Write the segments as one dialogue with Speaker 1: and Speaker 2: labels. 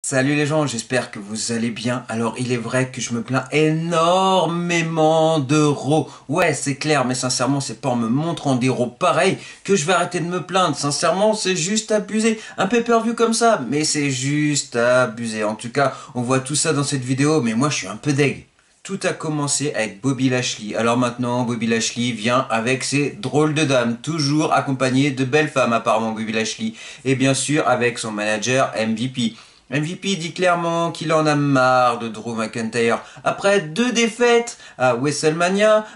Speaker 1: Salut les gens, j'espère que vous allez bien. Alors il est vrai que je me plains énormément d'euros. Ouais, c'est clair, mais sincèrement, c'est pas en me montrant des euros pareils que je vais arrêter de me plaindre. Sincèrement, c'est juste abusé. Un pay-per-view comme ça, mais c'est juste abusé. En tout cas, on voit tout ça dans cette vidéo, mais moi je suis un peu deg. Tout a commencé avec Bobby Lashley. Alors maintenant, Bobby Lashley vient avec ses drôles de dames, toujours accompagné de belles femmes apparemment, Bobby Lashley. Et bien sûr avec son manager MVP. MVP dit clairement qu'il en a marre de Drew McIntyre. Après 2 défaites à WrestleMania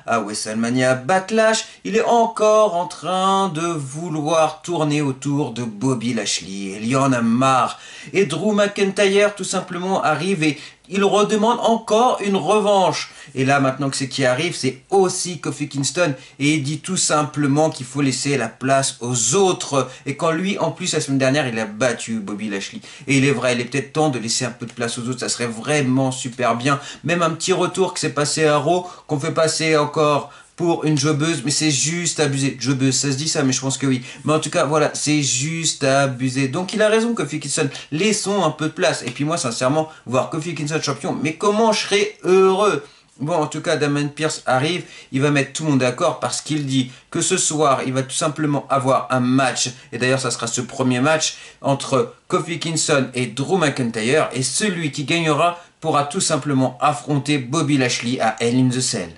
Speaker 1: Backlash, il est encore en train de vouloir tourner autour de Bobby Lashley. Il y en a marre. Et Drew McIntyre tout simplement arrive et il redemande encore une revanche. Et là, maintenant que c'est qui arrive, c'est aussi Kofi Kingston. Et il dit tout simplement qu'il faut laisser la place aux autres. Et quand lui, en plus, la semaine dernière, il a battu Bobby Lashley. Et il est vrai, il est peut-être temps de laisser un peu de place aux autres. Ça serait vraiment super bien. Même un petit retour qui s'est passé à Raw, qu'on fait passer encore pour une jobbeuse, mais c'est juste abusé. Jobbeuse, ça se dit ça, mais je pense que oui. Mais en tout cas, voilà, c'est juste abusé. Donc il a raison, Kofi Kingston. Laissons un peu de place. Et puis moi, sincèrement, voir Kofi Kingston champion, mais comment je serais heureux. Bon, en tout cas, Damien Pierce arrive, il va mettre tout le monde d'accord parce qu'il dit que ce soir, il va tout simplement avoir un match. Et d'ailleurs, ça sera ce premier match entre Kofi Kingston et Drew McIntyre. Et celui qui gagnera pourra tout simplement affronter Bobby Lashley à Hell in the Cell.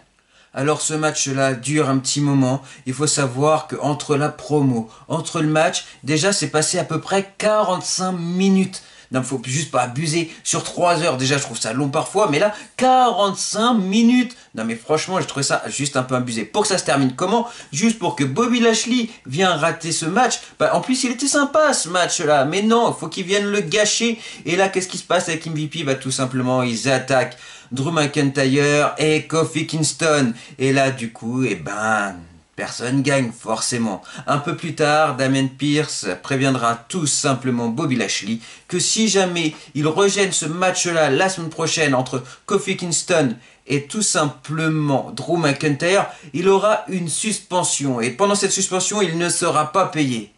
Speaker 1: Alors ce match-là dure un petit moment. Il faut savoir que entre la promo, entre le match, déjà c'est passé à peu près 45 minutes. Non, faut juste pas abuser. Sur 3 heures, déjà, je trouve ça long parfois. Mais là, 45 minutes. Non, mais franchement, j'ai trouvé ça juste un peu abusé. Pour que ça se termine comment? Juste pour que Bobby Lashley vienne rater ce match. Bah, en plus, il était sympa, ce match-là. Mais non, faut qu'il vienne le gâcher. Et là, qu'est-ce qui se passe avec MVP? Bah, tout simplement, ils attaquent Drew McIntyre et Kofi Kingston. Et là, du coup, eh ben, personne gagne, forcément. Un peu plus tard, Damien Pierce préviendra tout simplement Bobby Lashley que si jamais il rejette ce match-là la semaine prochaine entre Kofi Kingston et tout simplement Drew McIntyre, il aura une suspension. Et pendant cette suspension, il ne sera pas payé.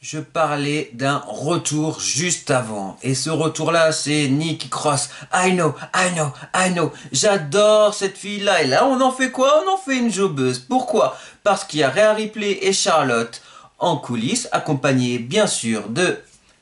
Speaker 1: Je parlais d'un retour juste avant. Et ce retour-là, c'est Nikki Cross. I know. J'adore cette fille-là. Et là, on en fait quoi? On en fait une jobbeuse. Pourquoi? Parce qu'il y a Rhea Ripley et Charlotte en coulisses, accompagnées bien sûr de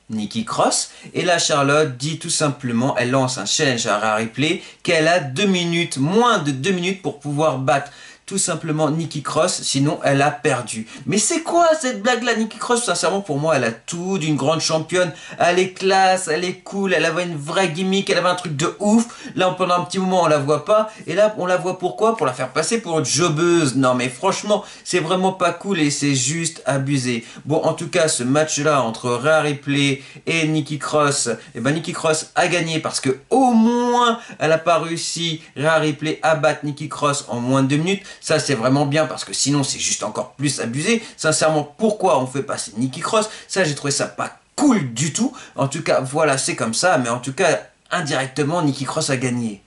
Speaker 1: Nikki Cross. Et là, Charlotte dit tout simplement, elle lance un challenge à Rhea Ripley, qu'elle a 2 minutes, moins de 2 minutes pour pouvoir battre tout simplement Nikki Cross, sinon elle a perdu. Mais c'est quoi cette blague-là? Nikki Cross, sincèrement, pour moi, elle a tout d'une grande championne. Elle est classe, elle est cool, elle avait une vraie gimmick, elle avait un truc de ouf. Là, pendant un petit moment, on la voit pas. Et là, on la voit pourquoi? Pour la faire passer pour une jobbeuse. Non, mais franchement, c'est vraiment pas cool et c'est juste abusé. Bon, en tout cas, ce match-là entre Rhea Ripley et Nikki Cross, et ben Nikki Cross a gagné parce que au moins, elle a pas réussi, Rhea Ripley, à battre Nikki Cross en moins de 2 minutes. Ça, c'est vraiment bien parce que sinon, c'est juste encore plus abusé. Sincèrement, pourquoi on fait passer Nikki Cross? Ça, j'ai trouvé ça pas cool du tout. En tout cas, voilà, c'est comme ça. Mais en tout cas, indirectement, Nikki Cross a gagné.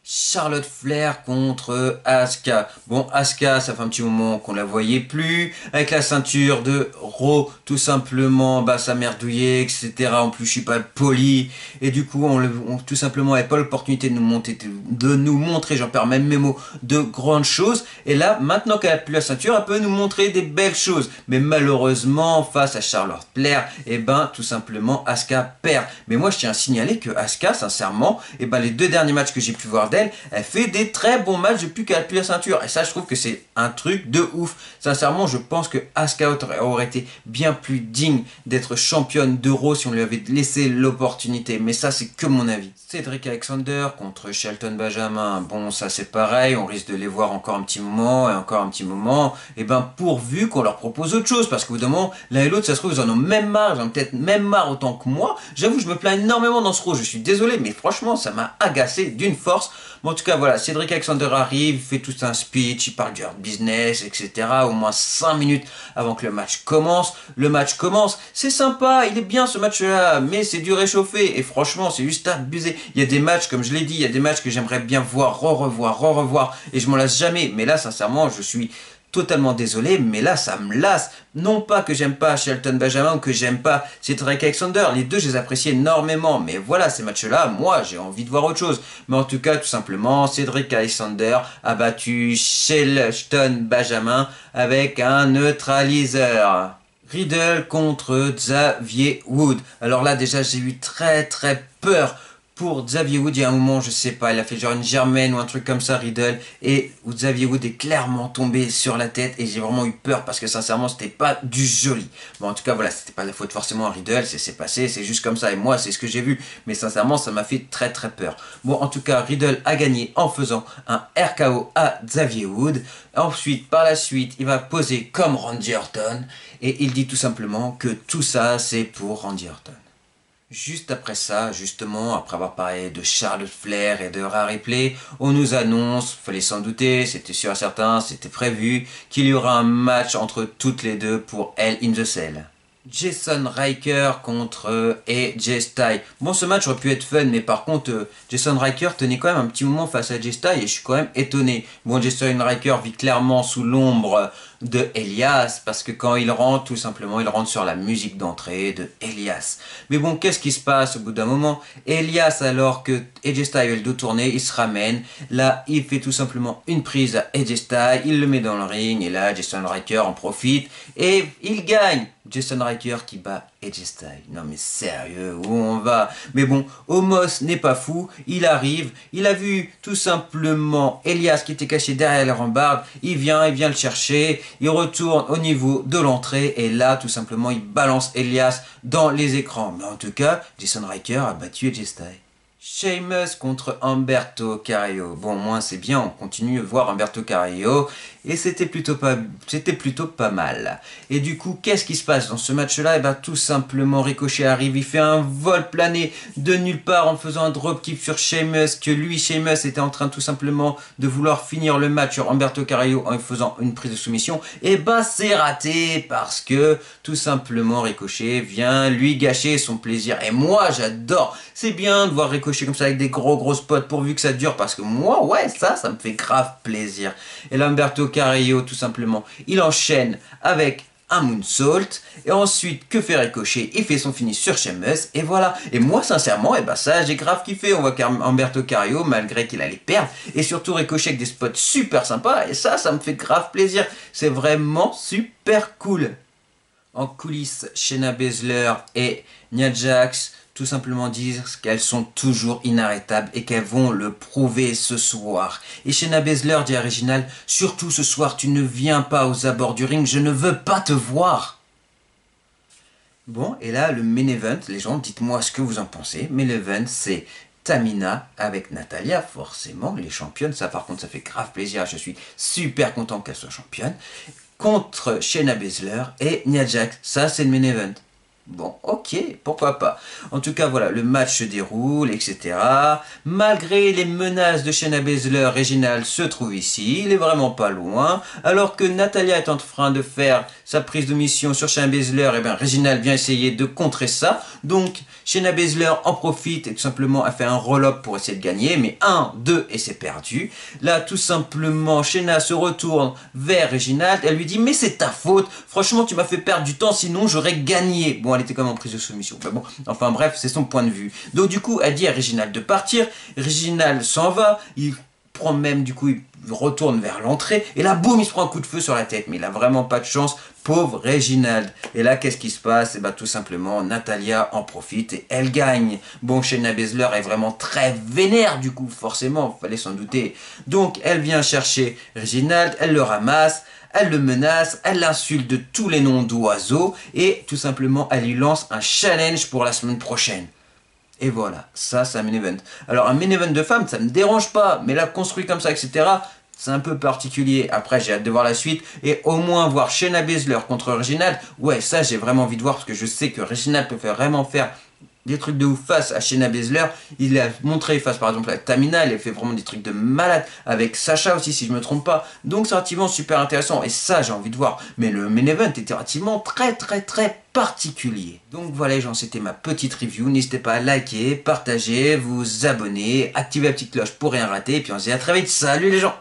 Speaker 1: Charlotte Flair contre Asuka. Bon, Asuka, ça fait un petit moment qu'on la voyait plus. Avec la ceinture de Raw, tout simplement, bah, ça merdouillait, etc. En plus, je suis pas poli. Et du coup, tout simplement, elle n'a pas l'opportunité de nous montrer, j'en perds même mes mots, de grandes choses. Et là, maintenant qu'elle a plus la ceinture, elle peut nous montrer des belles choses. Mais malheureusement, face à Charlotte Flair, et ben, tout simplement, Asuka perd. Mais moi, je tiens à signaler que Asuka, sincèrement, et ben, les 2 derniers matchs que j'ai pu voir d'elle, elle fait des très bons matchs depuis qu'elle a plus la ceinture. Et ça, je trouve que c'est un truc de ouf. Sincèrement, je pense que Asuka aurait été bien plus digne d'être championne d'Euro si on lui avait laissé l'opportunité. Mais ça, c'est que mon avis. Cédric Alexander contre Shelton Benjamin. Bon, ça c'est pareil. On risque de les voir encore un petit moment et encore un petit moment. Et ben, pourvu qu'on leur propose autre chose. Parce qu'au bout d'un moment, l'un et l'autre, ça se trouve, ils en ont même marre. Ils en ont peut-être même marre autant que moi. J'avoue, je me plains énormément dans ce rôle. Je suis désolé, mais franchement, ça m'a agacé d'une force. Bon, en tout cas, voilà, Cédric Alexander arrive, il fait tout un speech, il parle du hard business, etc. Au moins 5 minutes avant que le match commence. Le match commence, c'est sympa, il est bien ce match-là, mais c'est du réchauffé. Et franchement, c'est juste abusé. Il y a des matchs, comme je l'ai dit, il y a des matchs que j'aimerais bien voir, revoir. Et je m'en lasse jamais. Mais là, sincèrement, je suis totalement désolé, mais là ça me lasse. Non pas que j'aime pas Shelton Benjamin ou que j'aime pas Cedric Alexander, les deux je les apprécie énormément, mais voilà, ces matchs-là, moi j'ai envie de voir autre chose. Mais en tout cas, tout simplement, Cedric Alexander a battu Shelton Benjamin avec un neutraliseur. Riddle contre Xavier Wood. Alors là déjà j'ai eu très peur pour Xavier Wood. Il y a un moment, je sais pas, il a fait genre une germaine ou un truc comme ça, Riddle, et où Xavier Wood est clairement tombé sur la tête, et j'ai vraiment eu peur parce que sincèrement c'était pas du joli. Bon, en tout cas voilà, c'était pas la faute forcément à Riddle, c'est passé, c'est juste comme ça, et moi c'est ce que j'ai vu, mais sincèrement ça m'a fait très peur. Bon, en tout cas Riddle a gagné en faisant un RKO à Xavier Wood. Ensuite, par la suite, il va poser comme Randy Orton, et il dit tout simplement que tout ça c'est pour Randy Orton. Juste après ça, justement, après avoir parlé de Charlotte Flair et de Rhea Ripley, on nous annonce, fallait s'en douter, c'était sûr et certain, c'était prévu, qu'il y aura un match entre toutes les deux pour Hell in the Cell. Jason Riker contre AJ Styles. Bon, ce match aurait pu être fun, mais par contre, Jason Riker tenait quand même un petit moment face à AJ Styles et je suis quand même étonné. Bon, Jason Riker vit clairement sous l'ombre de Elias, parce que quand il rentre, tout simplement, il rentre sur la musique d'entrée de Elias. Mais bon, qu'est-ce qui se passe au bout d'un moment? Elias, alors que AJ Styles est le dos tourné, il se ramène. Là, il fait tout simplement une prise à AJ Styles, il le met dans le ring, et là, Jason Riker en profite, et il gagne. Jason Riker qui bat AJ Styles. Non mais sérieux, où on va? Mais bon, Omos n'est pas fou, il arrive, il a vu tout simplement Elias qui était caché derrière la rambarde, il vient le chercher, il retourne au niveau de l'entrée, et là, tout simplement, il balance Elias dans les écrans. Mais en tout cas, Jason Riker a battu AJ Styles. Sheamus contre Humberto Carrillo. Bon, moi c'est bien, on continue de voir Humberto Carrillo et c'était plutôt pas mal. Et du coup, qu'est-ce qui se passe dans ce match-là? Et ben tout simplement, Ricochet arrive, il fait un vol plané de nulle part en faisant un dropkick sur Sheamus, que lui, Sheamus, était en train tout simplement de vouloir finir le match sur Humberto Carrillo en faisant une prise de soumission. Et ben c'est raté parce que tout simplement Ricochet vient lui gâcher son plaisir. Et moi j'adore, c'est bien de voir Ricochet comme ça avec des gros spots pourvu que ça dure, parce que moi ouais ça me fait grave plaisir. Et là Humberto Carrillo tout simplement il enchaîne avec un moonsault, et ensuite que fait Ricochet? Il fait son finish sur Sheamus, et voilà. Et moi sincèrement, et ben ça j'ai grave kiffé. On voit Humberto Carrillo, malgré qu'il allait perdre, et surtout Ricochet avec des spots super sympas, et ça me fait grave plaisir. C'est vraiment super cool. En coulisses, Shayna Baszler et Nia Jax tout simplement disent qu'elles sont toujours inarrêtables et qu'elles vont le prouver ce soir. Et Shayna Baszler dit à Reginald, surtout ce soir, tu ne viens pas aux abords du ring, je ne veux pas te voir. Bon, et là, le main event, les gens, dites-moi ce que vous en pensez. Main event, c'est Tamina avec Natalya, forcément, les championnes. Ça, par contre, ça fait grave plaisir. Je suis super content qu'elle soit championne. Contre Shayna Baszler et Nia Jax. Ça, c'est le main event. Bon, ok, pourquoi pas. En tout cas, voilà, le match se déroule, etc. Malgré les menaces de Shayna Baszler, Reginald se trouve ici, il est vraiment pas loin. Alors que Natalya est en train de faire sa prise de mission sur Shayna Baszler, et bien Reginald vient essayer de contrer ça. Donc, Shayna Baszler en profite et tout simplement a fait un roll-up pour essayer de gagner, mais 1, 2 et c'est perdu. Là, tout simplement, Shayna se retourne vers Reginald, elle lui dit, mais c'est ta faute, franchement tu m'as fait perdre du temps, sinon j'aurais gagné. Bon, elle était quand même en prise de soumission. Mais bon, enfin bref, c'est son point de vue. Donc du coup, elle dit à Reginald de partir. Reginald s'en va. Il prend même, du coup, il retourne vers l'entrée. Et là, boum, il se prend un coup de feu sur la tête. Mais il a vraiment pas de chance. Pauvre Reginald. Et là, qu'est-ce qui se passe? Et bah tout simplement, Natalya en profite et elle gagne. Bon, Shayna Baszler est vraiment très vénère, du coup, forcément, fallait s'en douter. Donc, elle vient chercher Reginald, elle le ramasse. Elle le menace, elle l'insulte de tous les noms d'oiseaux et tout simplement elle lui lance un challenge pour la semaine prochaine. Et voilà, ça c'est un main event. Alors un main event de femme, ça me dérange pas, mais là construit comme ça, etc., c'est un peu particulier. Après j'ai hâte de voir la suite et au moins voir Shayna Baszler contre Reginald. Ouais, ça j'ai vraiment envie de voir parce que je sais que Reginald peut vraiment faire des trucs de ouf face à Shayna Baszler. Il a montré face par exemple à Tamina, il a fait vraiment des trucs de malade avec Sacha aussi si je me trompe pas. Donc c'est relativement super intéressant et ça j'ai envie de voir. Mais le main event était relativement très particulier. Donc voilà les gens, c'était ma petite review. N'hésitez pas à liker, partager, vous abonner, activer la petite cloche pour rien rater. Et puis on se dit à très vite. Salut les gens!